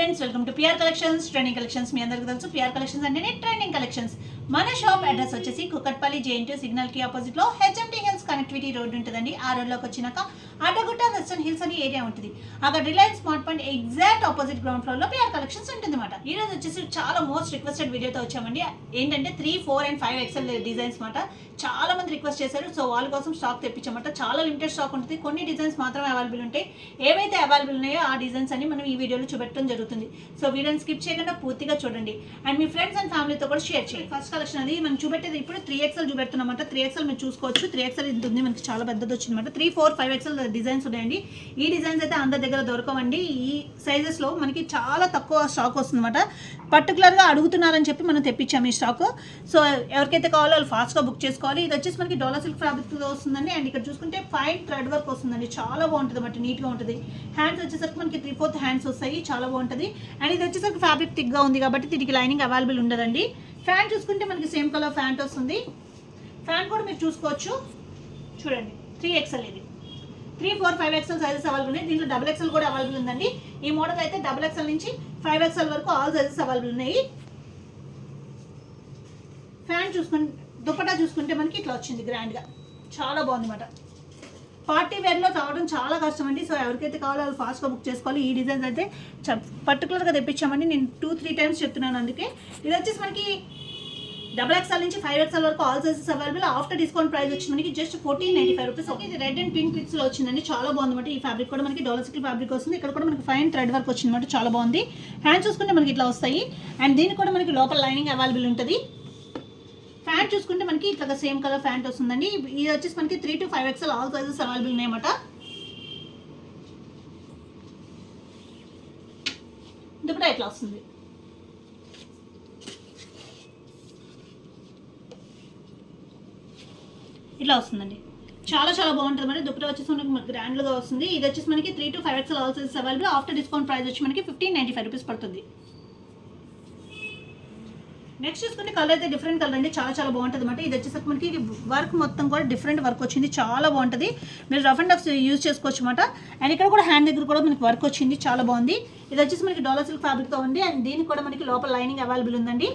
Friends, welcome to PR collections. Trending collections మీ అందరికీ తెలుసు. పిఆర్ కలెక్షన్స్ అంటేనే ట్రెండింగ్ కలెక్షన్స్. మన షాప్ అడ్రస్ వచ్చేసి కుకట్పల్లి జేఎన్టీ సిగ్నల్ కి ఆపోజిట్ లో హెచ్ఎంటీ హిల్స్ కనెక్టివిటీ రోడ్ ఉంటుందండి. ఆ రోడ్ లోకి వచ్చినాక అడ్డగుట్ట వెస్టర్న్ హిల్స్ అని ఏరియా ఉంటుంది. అక్కడ Reliance smart point exact opposite ground floor లో పిఆర్ కలెక్షన్స్ ఉంటుంది అనమాట. ఈ రోజు వచ్చేసి చాలా మోస్ట్ రిక్వెస్టెడ్ వీడియోతో వచ్చామండి. ఏంటంటే 3, 4 and 5 XL డిజైన్స్ మాట చాలా మంది రిక్వెస్ట్ చేశారు. సో వాళ్ళ కోసం స్టాక్ తెప్పించామట. చాలా లిమిటెడ్ స్టాక్ ఉంటుంది. కొన్ని డిజైన్స్ మాత్రమే అవైలబుల్ ఉంటాయి. ఏవైతే అవైలబుల్ ఉన్నాయో ఆ డిజైన్స్ అన్ని మనం ఈ వీడియోలో చూపెట్టడం జరుగుతుంది. సో వీడియోని స్కిప్ చేయకుండా పూర్తిగా చూడండి అండ్ మీ ఫ్రెండ్స్ అండ్ ఫ్యామిలీతో కూడా షేర్ చేయండి. ఫస్ట్ కలెక్షన్ అది మనం చూపెట్టేది ఇప్పుడు 3XL చూపెడుతున్నామంట. 3XL మీరు చూసుకోవచ్చు. 3XL ఇది ఉంది, మనకి చాలా పెద్దది వచ్చిందన్నమాట. 3, 4, 5 XL డిజైన్స్ ఉన్నాయండి. ఈ డిజైన్స్ అయితే అందరి దగ్గర దొరకవండి. ఈ సైజెస్లో మనకి చాలా తక్కువ స్టాక్ వస్తుందన్నమాట. పర్టికులర్గా అడుగుతున్నారని చెప్పి మనం తెప్పించాము ఈ స్టాక్. సో ఎవరికైతే కావాలో వాళ్ళు ఫాస్ట్గా బుక్ చేసుకోవాలి. ఇది వచ్చేసి మనకి డోలా సిల్క్ ఫ్యాబ్రిక్తో వస్తుందండి. అండ్ ఇక్కడ చూసుకుంటే ఫైన్ థ్రెడ్ వర్క్ వస్తుందండి. చాలా బాగుంటుంది అన్నమాట, నీట్గా ఉంటుంది. హ్యాండ్స్ వచ్చేసరికి మనకి 3/4 హ్యాండ్స్ వస్తాయి. చాలా బాగుంటుంది. అండ్ ఇది వచ్చేసరికి ఫ్యాబ్రిక్ థిక్గా ఉంది కాబట్టి దీనికి లైనింగ్ అవైలబుల్ ఉండదండి. ఫ్యాన్ చూసుకుంటే మనకి సేమ్ కలర్ ఫ్యాంట్ వస్తుంది. ఫ్యాన్ కూడా మీరు చూసుకోవచ్చు. చూడండి 3XL ఇది. 3, 4, 5 XL సైజెస్ అవైలబుల్ ఉన్నాయి. దీంట్లో XXL కూడా అవైలబుల్ ఉందండి. ఈ మోడల్ అయితే XXL నుంచి 5XL వరకు ఆల్ సైజెస్ అవైలబుల్ ఉన్నాయి. ఫ్యాన్ చూసుకుంటే దుపట్టా చూసుకుంటే మనకి ఇట్లా వచ్చింది గ్రాండ్గా. చాలా బాగుంది అన్నమాట. పార్టీ వేర్లో రావడం చాలా కష్టం అండి. సో ఎవరికైతే కావాలో వాళ్ళు ఫాస్ట్గా బుక్ చేసుకోవాలి. ఈ డిజైన్స్ అయితే పర్టికులర్గా తెప్పించామండి. నేను 2-3 టైమ్స్ చెప్తున్నాను. అందుకే ఇది వచ్చేసి మనకి XXL నుంచి 5XL వరకు all sizes available. After discount price వచ్చి మనకి జస్ట్ 1495 రూపీస్. ఇది రెడ్ అండ్ పింక్ మిక్స్లో వచ్చిందండి. చాలా బాగుంది అనమాట. ఈ ఫ్యాబ్రిక్ కూడా మనకి డోలా సిల్క్ ఫ్యాబ్రిక్ వస్తుంది. ఇక్కడ కూడా మనకి ఫైన్ థ్రెడ్ వర్క్ వచ్చింది అనమాట. చాలా బాగుంది. హ్యాండ్స్ చూసుకుంటే మనకి ఇట్లా వస్తాయి. అండ్ దీనికి కూడా మనకి లోపల లైనింగ్ అవైలబుల్ ఉంటుంది. ఫ్యాంట్ చూసుకుంటే మనకి ఇట్లా సేమ్ కలర్ ఫ్యాంట్ వస్తుందండి. ఇది వచ్చేసి మనకి 3 to 5 XL all sizes available ఉన్నాయన్నమాట. ఇది కూడా ఇట్లా వస్తుంది. ఇట్లా వస్తుందండి. చాలా చాలా బాగుంటుంది. మరి దుపట్టా వచ్చేసి మనకి గ్రాండ్గా వస్తుంది. ఇది వచ్చేసి మనకి 3 to 5 XL all sizes available. After discount price వచ్చి మనకి 1595 రూపీస్ పడుతుంది. నెక్స్ట్ చూసుకుంటే కలర్ అయితే డిఫరెంట్ కలర్ అండి. చాలా చాలా బాగుంటుంది అనమాట. ఇది వచ్చేసరికి మనకి వర్క్ మొత్తం కూడా డిఫరెంట్ వర్క్ వచ్చింది. చాలా బాగుంటుంది. మీరు రఫ్ అండ్ టఫ్ యూజ్ చేసుకోవచ్చు అనమాట. అండ్ ఇక్కడ కూడా హ్యాండ్ దగ్గర కూడా మనకి వర్క్ వచ్చింది. చాలా బాగుంది. ఇది వచ్చేసి మనకి డోలా సిల్క్ ఫ్యాబ్రిక్తో ఉంది. అండ్ దీనికి కూడా మనకి లోపల లైనింగ్ అవైలబుల్ ఉందండి.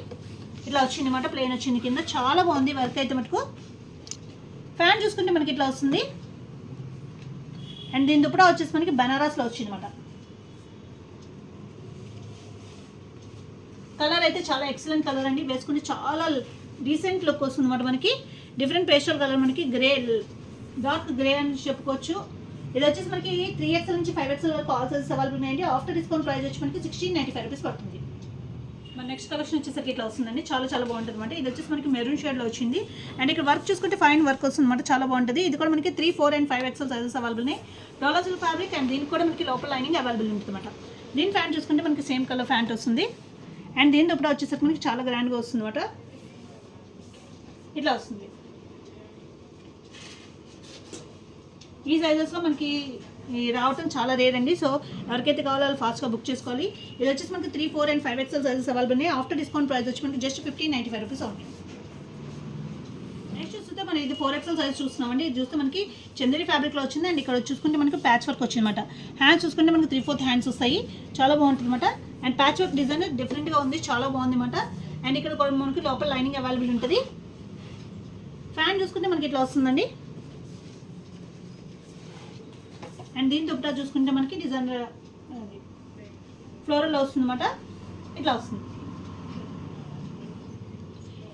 ఇట్లా వచ్చింది అనమాట. ప్లెయిన్ వచ్చింది కింద. చాలా బాగుంది వర్క్ అయితే మటుకు. ఫ్యాన్ చూసుకుంటే మనకి ఇట్లా వస్తుంది. అండ్ దీని దుపట్టా వచ్చేసి మనకి బనారస్లో వచ్చింది అనమాట. కలర్ అయితే చాలా ఎక్సలెంట్ కలర్ అండి. వేసుకుంటే చాలా డీసెంట్ లుక్ వస్తుంది అనమాట. మనకి డిఫరెంట్ పేస్టల్ కలర్, మనకి గ్రే, డార్క్ గ్రే అని చెప్పుకోవచ్చు. ఇది వచ్చేసి మనకి 3XL నుంచి 5XL వరకు ఆల్ సైజెస్ అవైలబుల్ ఉన్నాయండి. ఆఫ్టర్ డిస్కౌంట్ ప్రైస్ వచ్చి మనకి 1695 రూపీస్ పడుతుంది. మన నెక్స్ట్ కలెక్షన్ వచ్చేసరికి ఇట్లా వస్తుందండి. చాలా చాలా బాగుంటుంది అనమాట. ఇది వచ్చేసి మనకి మెరూన్ షేడ్లో వచ్చింది. అండ్ ఇక్కడ వర్క్ చూసుకుంటే ఫైన్ వర్క్ వస్తుంది అనమాట. చాలా బాగుంటుంది. ఇది కూడా మనకి 3, 4 and 5 XL సైజెస్ అవైలబుల్ ఉన్నాయి. డోలా సిల్క్ ఫ్యాబ్రిక్. అండ్ దీనికి కూడా మనకి లోపల లైనింగ్ అవైలబుల్ ఉంటుంది అనమాట. దీని ఫ్యాంట్ చూసుకుంటే మనకి సేమ్ కలర్ ఫ్యాంట్ వస్తుంది. అండ్ దీని దుపట్టా వచ్చేసరికి మనకి చాలా గ్రాండ్గా వస్తుంది అనమాట. ఇట్లా వస్తుంది. ఈ సైజెస్లో మనకి రావటం చాలా రేర్ అండి. సో ఎవరికైతే కావాలో వాళ్ళు ఫాస్ట్గా బుక్ చేసుకోవాలి. ఇది వచ్చేసి మనకి 3, 4 and 5 XL సైజెస్ అవైలబుల్ ఉన్నాయి. ఆఫ్టర్ డిస్కౌంట్ ప్రైస్ వచ్చి మనకి జస్ట్ 1595 రూపీస్ అవుతుంది. నెక్స్ట్ చూస్తే మనం ఇది 4XL సైజ్ చూస్తున్నామండి. ఇది చూస్తే మనకి చందేరి ఫ్యాబ్రిక్లో వచ్చింది. అండ్ ఇక్కడ చూసుకుంటే మనకి ప్యాచ్ వర్క్ వచ్చింది అనమాట. హ్యాండ్స్ చూసుకుంటే మనకి 3/4 హ్యాండ్స్ వస్తాయి. చాలా బాగుంటుంది అనమాట. అండ్ ప్యాచ్ వర్క్ డిజైన్ డిఫరెంట్గా ఉంది. చాలా బాగుంది అనమాట. అండ్ ఇక్కడ కూడా మనకి లోపల లైనింగ్ అవైలబుల్ ఉంటుంది. ఫ్యాన్ చూసుకుంటే మనకి ఇట్లా వస్తుందండి. అండ్ దీని దుపట్టా చూసుకుంటే మనకి డిజైన్ ఫ్లోరల్లో వస్తుంది అనమాట. ఇట్లా వస్తుంది.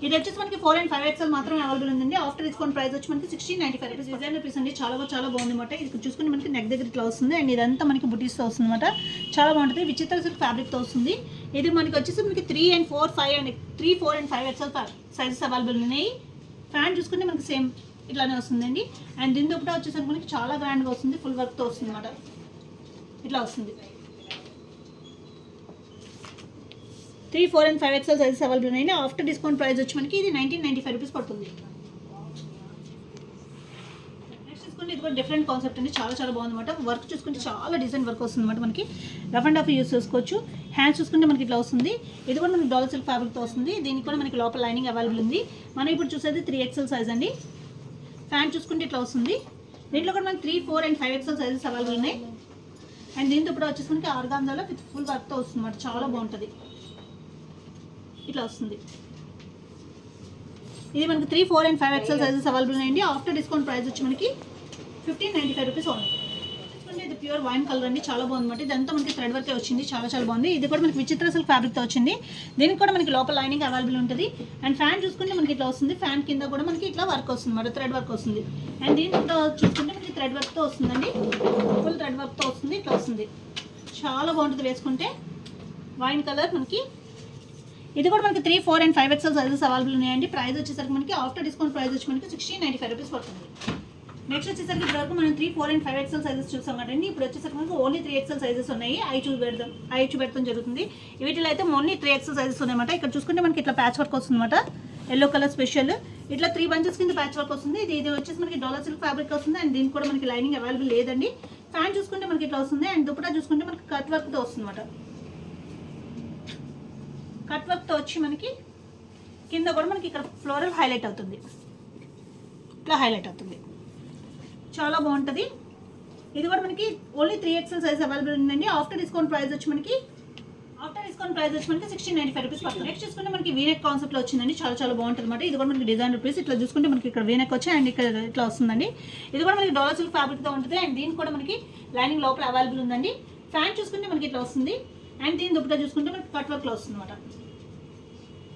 ఇది వచ్చేసి మనకి 4 and 5 XL మాత్రమే అవైలబుల్ ఉందండి. ఆఫ్టర్ డిస్కౌంట్ ప్రైస్ వచ్చి మనకి 1695 రూపీస్. డిజైన్ పీస్ అండి. చాలా చాలా బాగుంది అనమాట. ఇది చూసుకుంటే మనకి నెక్ దగ్గర ఇట్లా వస్తుంది. అండ్ ఇదంతా మనకి బుటీస్తో వస్తుంది అనమాట. చాలా బాగుంటుంది. విచిత్ర సిల్క్ ఫ్యాబ్రిక్తో వస్తుంది. ఇది మనకి వచ్చేసి మనకి 3, 4 and 5 XL సైజెస్ అవైలబుల్ ఉన్నాయి. ఫ్యాన్ చూసుకుంటే మనకి సేమ్ ఇట్లానే వస్తుందండి. అండ్ దీని దుపట్టా వచ్చేసరికి మనకి చాలా గ్రాండ్గా వస్తుంది. ఫుల్ వర్క్తో వస్తుంది అనమాట. ఇట్లా వస్తుంది. 3, 4 and 5 XL సైజెస్ అవైలబుల్ ఉన్నాయండి. ఆఫ్టర్ డిస్కౌంట్ ప్రైస్ వచ్చి మనకి ఇది 1995 రూపీస్ పడుతుంది. నెక్స్ట్ చూసుకుంటే ఇది కూడా డిఫరెంట్ కాన్సెప్ట్ అండి. చాలా చాలా బాగుంది అనమాట. వర్క్ చూసుకుంటే చాలా డిజైన్ వర్క్ వస్తుంది అనమాట. మనకి రఫ్ అండ్ టఫ్ యూస్ చేసుకోవచ్చు. హ్యాండ్స్ చూసుకుంటే మనకి ఇట్లా వస్తుంది. ఇది కూడా మనకి డోలా సిల్క్ ఫ్యాబ్రిక్తో వస్తుంది. దీనికి కూడా మనకి లోపల లైనింగ్ అవైలబుల్ ఉంది. మనం ఇప్పుడు చూసేది 3XL సైజ్ అండి. ఫ్యాంట్ చూసుకుంటే ఇట్లా వస్తుంది. దీంట్లో కూడా మనకి 3, 4 and 5 XL సైజెస్ అవైలబుల్ ఉన్నాయి. అండ్ దీని దుపట్టా వచ్చేసి మనకి ఆర్గాంజాలో విత్ ఫుల్ వర్క్తో వస్తుంది అన్నమాట, చాలా బాగుంటుంది. ఇట్లా వస్తుంది. ఇది మనకి 3, 4 and 5 XL సైజెస్ అవైలబుల్ ఉన్నాయండి. ఆఫ్టర్ డిస్కౌంట్ ప్రైస్ వచ్చి మనకి 1595 రూపీస్ ఓన్లీ. ఇది ప్యూర్ వైన్ కలర్ అండి, చాలా బాగుంది అనమాట. ఇదంతా మనకి థ్రెడ్ వర్కే వచ్చింది, చాలా చాలా బాగుంది. ఇది కూడా మనకి విచిత్ర సిల్క్ ఫ్యాబ్రిక్తో వచ్చింది. దీనికి కూడా మనకి లోపల లైనింగ్ అవైలబుల్ ఉంటుంది. అండ్ ఫ్యాన్ చూసుకుంటే మనకి ఇట్లా వస్తుంది. ఫ్యాన్ కింద కూడా మనకి ఇట్లా వర్క్ వస్తుంది అన్నమాట, థ్రెడ్ వర్క్ వస్తుంది. అండ్ దీంట్లో చూసుకుంటే మనకి థ్రెడ్ వర్క్తో వస్తుందండి, ఫుల్ థ్రెడ్ వర్క్తో వస్తుంది. ఇట్లా వస్తుంది, చాలా బాగుంటుంది వేసుకుంటే. వైన్ కలర్ మనకి ఇది కూడా మనకి 3, 4 and 5 XL సైజెస్ అవైలబుల్ ఉన్నాయండి. ప్రైస్ వచ్చేసరికి మనకి ఆఫ్టర్ డిస్కౌంట్ ప్రైస్ వచ్చి మనకి 1695 రూపీస్ పడుతుంది. నెక్స్ట్ వచ్చేసరికి ఇప్పటివరకు మనం 3, 4 and 5 XL సైజెస్ చూసాం కదండి. ఇప్పుడు వచ్చేసరికి మనకి ఓన్లీ 3 XL సైజెస్ ఉన్నాయి. ఐ చూపెడతాం జరుగుతుంది. వీటిలో అయితే ఓన్లీ 3 XL సైజెస్ ఉన్నాయన్నమాట. ఇక్కడ చూసుకుంటే మనకి ఇట్లా ప్యాచ్ వర్క్ వస్తుంది అనమాట, ఎల్లో కలర్ స్పెషల్. ఇట్లా 3 బంచెస్ కింద ప్యాచ్ వర్క్ వస్తుంది. ఇది వచ్చేసి మనకి డాలర్ సిల్క్ ఫ్యాబ్రిక్ వస్తుంది. అండ్ దీనికి కూడా మనకి లైనింగ్ అవైలబుల్ లేదండి. ఫ్యాన్ చూసుకుంటే మనకి ఇట్లా వస్తుంది. అండ్ దుపట్టా చూసుకుంటే మనకి కట్ వర్క్తో వస్తుంది అనమాట. కట్ వర్క్తో వచ్చి మనకి కింద కూడా మనకి ఇక్కడ ఫ్లోరల్ హైలైట్ అవుతుంది, ఇట్లా హైలైట్ అవుతుంది, చాలా బాగుంటుంది. ఇది కూడా మనకి ఓన్లీ 3 XL సైజ్ అవైలబుల్ ఉందండి. ఆఫ్టర్ డిస్కౌంట్ ప్రైస్ వచ్చి మనకి 1695 రూపీస్ పడుతుంది. నెక్స్ట్ చూసుకుంటే మనకి వీనెక్ కాన్సెప్ట్లో వచ్చిందండి, చాలా చాలా బాగుంటుంది అనమాట. ఇది కూడా మనకి డిజైన్ రూపీస్. ఇట్లా చూసుకుంటే మనకి ఇక్కడ వీనెక్ వచ్చి అండ్ ఇక్కడ ఇట్లా వస్తుందండి. ఇది కూడా మనకి డాలర్ సిల్క్ ఫ్యాబ్రిక్తో ఉంటుంది. అండ్ దీనికి కూడా మనకి లైనింగ్ లోపల అవైలబుల్ ఉందండి. ఫ్యాన్ చూసుకుంటే మనకి ఇట్లా వస్తుంది. అండ్ దీని దుపట్టా చూసుకుంటే మనకి కట్ వర్క్లో వస్తుంది అనమాట,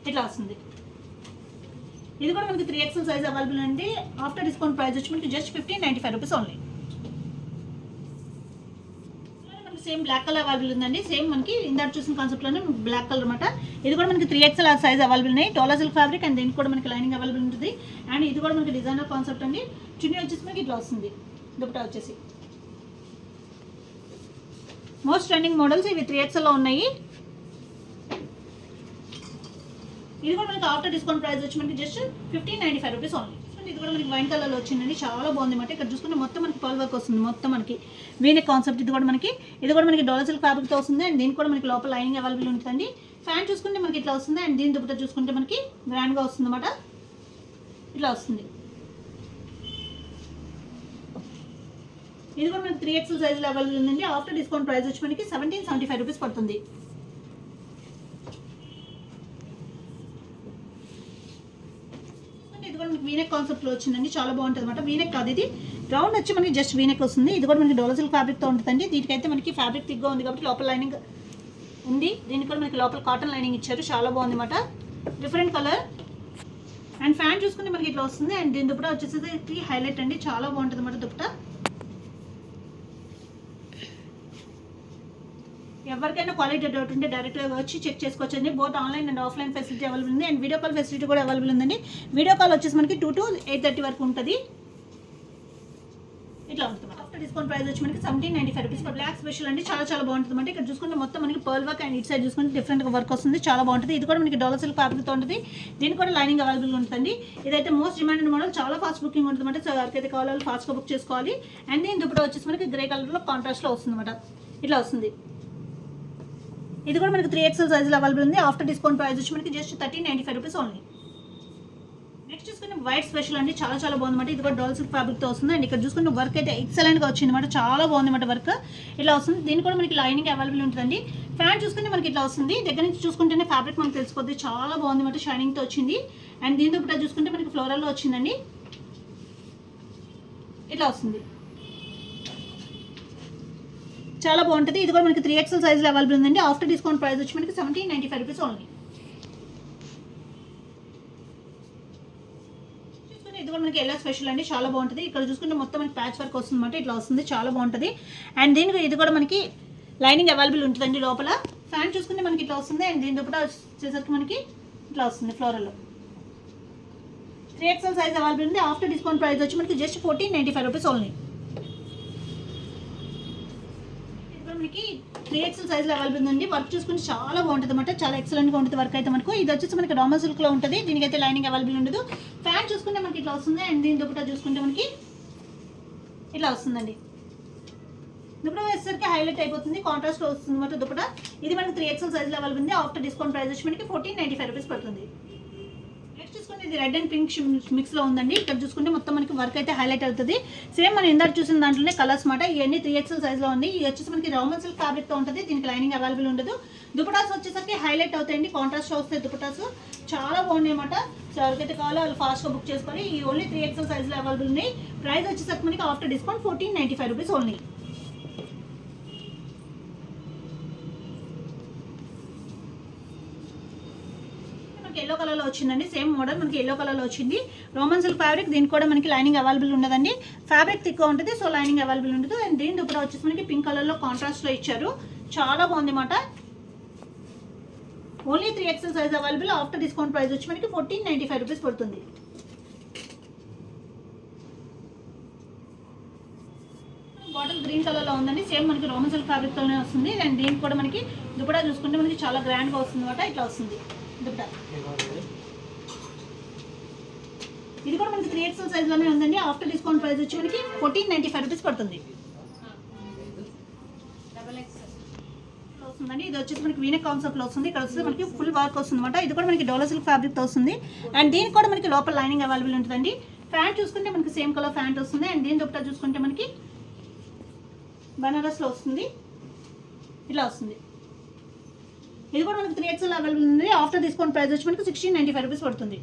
ఇట్లా వస్తుంది. ఇది కూడా మనకి 3 XL సైజ్ అవైలబుల్ అండి. ఆఫ్టర్ డిస్కౌంట్ ప్రైస్ వచ్చి మనకి జస్ట్ 1595 రూపీస్ ఓన్లీ. మనకి సేమ్ బ్లాక్ కలర్ అవైలబుల్ ఉందండి. సేమ్ మనకి ఇందాక చూసిన కాన్సెప్ట్లోనే బ్లాక్ కలర్ అనమాట. ఇది కూడా మనకి 3 XL సైజ్ అవైలబుల్ ఉన్నాయి. Dollar silk fabric. అండ్ దీనికి కూడా మనకి లైనింగ్ అవైలబుల్ ఉంటుంది. అండ్ ఇది కూడా మనకి డిజైనర్ కాన్సెప్ట్ అండి. చున్నీ వచ్చేసి మనకి ఇట్లా వస్తుంది, దుపట్టా వచ్చేసి. మోస్ట్ ట్రెండింగ్ మోడల్స్ ఇవి 3 XL లో ఉన్నాయి. ఇది కూడా మనకి ఆఫ్టర్ డిస్కౌంట్ ప్రైస్ వచ్చి మనకి జస్ట్ 1595 రూపీస్ ఓన్లీ. ఇది కూడా మనకి వైన్ కలర్లో వచ్చిందండి, చాలా బాగుంది అనమాట. ఇక్కడ చూసుకుంటే మొత్తం మనకి పర్ల్ వర్క్ వస్తుంది, మొత్తం మనకి వీనెక్ కాన్సెప్ట్. ఇది కూడా మనకి డాలర్ సిల్క్ ఫ్యాబ్రిక్తో వస్తుంది. అండ్ దీనికి కూడా మనకి లోపల లైనింగ్ అవైలబుల్ ఉంటుందండి. ఫ్యాన్ చూసుకుంటే మనకి ఇట్లా వస్తుంది. అండ్ దీని దుపట్టా చూసుకుంటే మనకి గ్రాండ్గా వస్తుంది అనమాట, ఇట్లా వస్తుంది. ఇది కూడా మనకి 3 XL సైజులో అవైలబుల్ ఉందండి. ఆఫ్టర్ డిస్కౌంట్ ప్రైస్ వచ్చి మనకి 1775 రూపీస్ పడుతుంది. ఇది కూడా మనకి వీనెక్ కాన్సెప్ట్లో వచ్చిందండి, చాలా బాగుంటుంది అనమాట. వీనెక్ కాదు, ఇది రౌండ్ వచ్చి మనకి జస్ట్ వీనెక్ వస్తుంది. ఇది కూడా మనకి డాలర్ సిల్క్ ఫ్యాబ్రిక్తో ఉంటుందండి. దీనికైతే మనకి ఫ్యాబ్రిక్ థిక్గా ఉంది కాబట్టి లోపల లైనింగ్ ఉంది. దీనికి కూడా మనకి లోపల కాటన్ లైనింగ్ ఇచ్చారు, చాలా బాగుంది అనమాట, డిఫరెంట్ కలర్. అండ్ ఫ్యాన్ చూసుకుంటే మనకి ఇట్లా వస్తుంది. అండ్ దీని దుపట్టా వచ్చేసి హైలైట్ అండి, చాలా బాగుంటుంది అనమాట దుపట్టా. ఎవరికైనా క్వాలిటీ డౌట్ ఉంటే డైరెక్ట్గా వచ్చి చెక్ చేసుకోవచ్చండి. Both online and offline facility available ఉంది. అండ్ వీడియో కాల్ ఫెసిలిటీ కూడా అవైలబుల్ ఉందండి. వీడియో కాల్ వచ్చేసి మనకి 2 to 8:30 వరకు ఉంటుంది, ఇట్లా ఉంటుంది. ఆఫ్టర్ డిస్కౌంట్ ప్రైస్ వచ్చి మనకి 1795 రూపీస్. బ్లాక్ స్పెషల్ అండి, చాలా చాలా బాగుంటుంది అనమాట. ఇక్కడ చూసుకుంటే మొత్తం మనకి pearl work and it side చూసుకుంటే డిఫరెంట్గా వర్క్ వస్తుంది, చాలా బాగుంటుంది. ఇది కూడా మనకి డాలర్ సిల్క్ ఫ్యాబ్రిక్తో ఉంటుంది. దీనికి కూడా లైనింగ్ అవైలబుల్ ఉంటుంది. ఇదైతే మోస్ట్ డిమాండెడ్ మోడల్, చాలా ఫాస్ట్ బుకింగ్ ఉంటుంది అనమాట. సో ఎవరికైతే కావాలో ఫాస్ట్గా బుక్ చేసుకోవాలి. అండ్ దీని దుపట్టా వచ్చేసి మనకి గ్రే కలర్లో కాంట్రాస్ట్లో వస్తుంది అనమాట, ఇట్లా వస్తుంది. ఇది కూడా మనకి 3 XL సైజులో అవైలబుల్ ఉంది. ఆఫ్టర్ డిస్కౌంట్ ప్రైస్ వచ్చి మనకి జస్ట్ 1395 రూపీస్ ఓన్లీ. నెక్స్ట్ చూసుకుంటే వైట్ స్పెషల్ అండి, చాలా చాలా బాగుంది అనమాట. ఇది కూడా డాలర్ సిల్క్ ఫ్యాబ్రిక్తో వస్తుంది. అండ్ ఇక్కడ చూసుకుంటే వర్క్ అయితే ఎక్సలెంట్గా వచ్చింది అనమాట, చాలా బాగుంది అనమాట వర్క్, ఇలా వస్తుంది. దీనికి కూడా మనకి లైనింగ్ అవైలబుల్ ఉంటుందండి. ఫ్యాన్ చూసుకుంటే మనకి ఇట్లా వస్తుంది. దగ్గర నుంచి చూసుకుంటేనే ఫ్యాబ్రిక్ మనకి తెలిసిపోద్ది, చాలా బాగుంది అనమాట, షైనింగ్తో వచ్చింది. అండ్ దీంతో కూడా చూసుకుంటే మనకి ఫ్లోరల్లో వచ్చిందండి, ఇట్లా వస్తుంది, చాలా బాగుంటుంది. ఇది కూడా మనకి 3 XL సైజులో అవైలబుల్ ఉందండి. ఆఫ్టర్ డిస్కౌంట్ ప్రైస్ వచ్చి మనకి 1795 రూపీస్ ఓన్లీ. చూసుకుంటే ఇది కూడా మనకి ఎల్లో స్పెషల్ అండి, చాలా బాగుంటుంది. ఇక్కడ చూసుకుంటే మొత్తం మనకి ప్యాచ్ వర్క్ వస్తుంది అనమాట, ఇట్లా వస్తుంది, చాలా బాగుంటుంది. అండ్ దీనికి ఇది కూడా మనకి లైనింగ్ అవైలబుల్ ఉంటుందండి లోపల. ఫ్యాన్ చూసుకుంటే మనకి ఇట్లా వస్తుంది. అండ్ దీని దుపట్టా వచ్చేసరికి మనకి ఇట్లా వస్తుంది ఫ్లోరల్లో. 3 XL సైజ్ అవైలబుల్ ఉంది. ఆఫ్టర్ డిస్కౌంట్ ప్రైస్ వచ్చి మనకి జస్ట్ 1495 రూపీస్ ఓన్లీ. మనకి 3 XL సైజులో అవైలబుల్ ఉందండి. వర్క్ చూసుకుంటే చాలా బాగుంటుంది అనమాట, చాలా ఎక్సలెంట్గా ఉంటుంది వర్క్ అయితే మనకు. ఇది వచ్చేసి మనకి రామా సిల్క్లో ఉంటుంది. దీనికైతే లైనింగ్ అవైలబుల్ ఉండదు. ఫ్యాన్ చూసుకుంటే మనకి ఇట్లా వస్తుంది. అండ్ దీని దుపట్టా చూసుకుంటే మనకి ఇట్లా వస్తుందండి. దుపట్టా వేసేసరికి హైలైట్ అయిపోతుంది, కాంట్రాస్ట్ వస్తుంది అనమాట దుపట్టా. ఇది మనకి 3 XL సైజులో అవైలబుల్ ఉంది. ఆఫ్టర్ డిస్కౌంట్ ప్రైస్ వచ్చి మనకి 1495 రూపీస్ పడుతుంది. నెక్స్ట్ చూసుకుంటే ఇది రెడ్ అండ్ పింక్ మిక్స్లో ఉందండి. ఇక్కడ చూసుకుంటే మొత్తం మనకి వర్క్ అయితే హైలైట్ అవుతుంది. సేమ్ మనం ఇందాక చూసిన దాంట్లోనే కలర్స్ మాట. ఇవన్నీ 3XL సైజ్లో ఉంది. ఇది వచ్చేసి మనకి రామన్ సిల్క్ ఫ్యాబ్రిక్తో ఉంటుంది. దీనికి లైనింగ్ అవైలబుల్ ఉండదు. దుపటాస్ వచ్చేసరికి హైలైట్ అవుతాయండి, కాంట్రాస్ట్ వస్తాయి దుపటాస్. చాలా బాగున్నాయి అన్నమాట. సో ఎవరికైతే కావాలో వాళ్ళు ఫాస్ట్గా బుక్ చేసుకోవాలి. ఈ ఓన్లీ 3XL సైజ్లో అవైలబుల్ ఉన్నాయి. ప్రైస్ వచ్చేసరికి మనకి after discount 1495 rupees only. Yellow కలర్లో వచ్చిందండి. సేమ్ మోడల్ మనకి ఎల్లో కలర్లో వచ్చింది. Roman silk fabric. దీనికి కూడా మనకి లైనింగ్ అవైలబుల్ ఉండదండి. ఫ్యాబ్రిక్ థిక్గా ఉంటుంది, సో లైనింగ్ అవైలబుల్ ఉండదు. అండ్ దీని దుపట్టా వచ్చేసి మనకి పింక్ కలర్లో కాంట్రాస్ట్లో ఇచ్చారు. చాలా బాగుంది అన్నమాట. Only 3XL size available. After discount price వచ్చి మనకి 1495 రూపీస్ పడుతుంది. బాటిల్ గ్రీన్ కలర్లో ఉందండి. సేమ్ మనకి రోమన్ సిల్క్ ఫ్యాబ్రిక్తోనే వస్తుంది. అండ్ దీనికి కూడా మనకి దుపట్టా చూసుకుంటే మనకి చాలా గ్రాండ్గా వస్తుంది అన్నమాట. ఇట్లా వస్తుంది దుపట్టా. ఇది కూడా మనకి 3XL సైజ్లోనే ఉందండి. ఆఫ్టర్ డిస్కౌంట్ ప్రైస్ వచ్చి మనకి 1495 రూపీస్ పడుతుంది. వస్తుందండి. ఇది వచ్చేసి మనకి వీనెక్ కాన్సెప్ట్లో వస్తుంది. ఇక్కడ వస్తే మనకి ఫుల్ వర్క్ వస్తుంది అనమాట. ఇది కూడా మనకి డోలా సిల్క్ ఫ్యాబ్రిక్తో వస్తుంది. అండ్ దీనికి కూడా మనకి లోపల లైనింగ్ అవైలబుల్ ఉంటుందండి. ప్యాంట్ చూసుకుంటే మనకి సేమ్ కలర్ ప్యాంట్ వస్తుంది. అండ్ దీని దుపట్టా చూసుకుంటే మనకి బనారస్లో వస్తుంది. ఇలా వస్తుంది. ఇది కూడా మనకి 3XL అవైలబుల్ ఉంది. ఆఫ్టర్ డిస్కౌంట్ ప్రైస్ వచ్చి మనకి 1695 రూపీస్ పడుతుంది.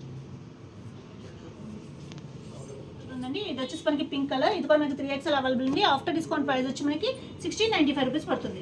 ఇది వచ్చేసి మనకి పింక్ కలర్. ఇది కూడా మనకి 3XL అవైలబుల్ ఉంది. ఆఫ్టర్ డిస్కౌంట్ ప్రైస్ వచ్చి మనకి 1695 రూపీస్ పడుతుంది.